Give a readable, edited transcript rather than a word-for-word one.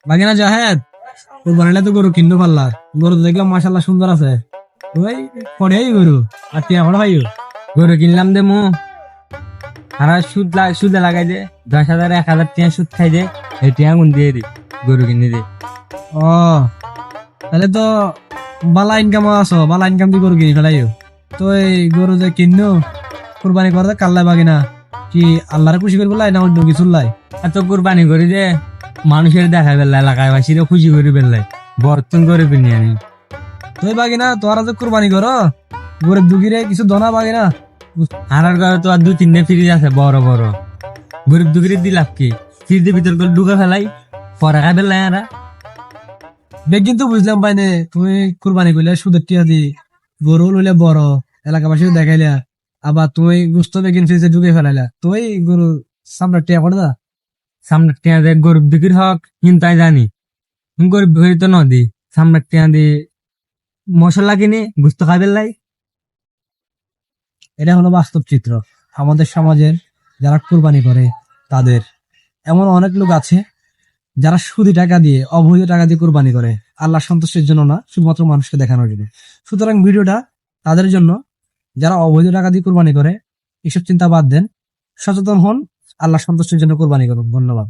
বাগিনা জাহেদ কুরবানিটা তো গরু কিনতে পারলার। গরু তো দেখলাম মাশাল্লাহ সুন্দর আছে। ওই পরে গরু আর তুই আমার ভাইও গরু কিনলাম দে মু আর সুদে লাগাই দে 10,000 1,000 টিয়া সুদ খাই দে এই টিয়া গুন দিয়ে দি গরু কিনে দে। ও তাহলে তো বালা ইনকাম আছো, বালা ইনকাম দিয়ে গরু কিনি ফেলাইও। তো এই গরু যে কিনো কুরবানি করতে কাল্লাই বাগিনা কি আল্লাহরে খুশি করবো লাই না অন্য কিছু লাই? আর তো কুরবানি করি দে মানুষের দেখা বেলায় এলাকায় বাসীরে খুশি করে বেলায় বর্তন করে পিনি আমি। তুই বাগিনা তোরা যে কুরবানি করো গরিব দুঃখীরে কিছু দনা বাগিনা। আর ঘরে তো আর 2-3টে ফ্রিজ আছে বড় বড়, গরিব দুঃখীর দিলাম কি ফ্রিজের ভিতর করে ঢুকে ফেলাই পরে খাই বেলায় আরা। বেগ কিন্তু বুঝলাম পাইনে তুমি কুরবানি করলে সুদের টিয়া দি গরু লইলে বড় এলাকাবাসী দেখাইলা, আবার তুমি গুস্ত বেগিন ফ্রিজে ঢুকে ফেলাইলা, তুই গরু সামনে টিয়া করে দা। সামনে টিয়া দে গরিব দুঃখীর হক কিন্তু তাই জানি গরিব দুঃখীর তো নদী সামনে টিয়া দি মশলা কিনে গুস্ত খাই বেলাই। এটা হলো বাস্তব চিত্র আমাদের সমাজের। যারা কুরবানি করে তাদের এমন অনেক লোক আছে যারা সুদি টাকা দিয়ে অবৈধ টাকা দিয়ে কুরবানি করে, আল্লাহ সন্তুষ্টির জন্য না, শুধুমাত্র মানুষকে দেখানোর জন্য। সুতরাং ভিডিওটা তাদের জন্য যারা অবৈধ টাকা দিয়ে কুরবানি করে। এসব চিন্তা বাদ দেন, সচেতন হন, আল্লাহ সন্তুষ্টির জন্য কুরবানি করুন। ধন্যবাদ।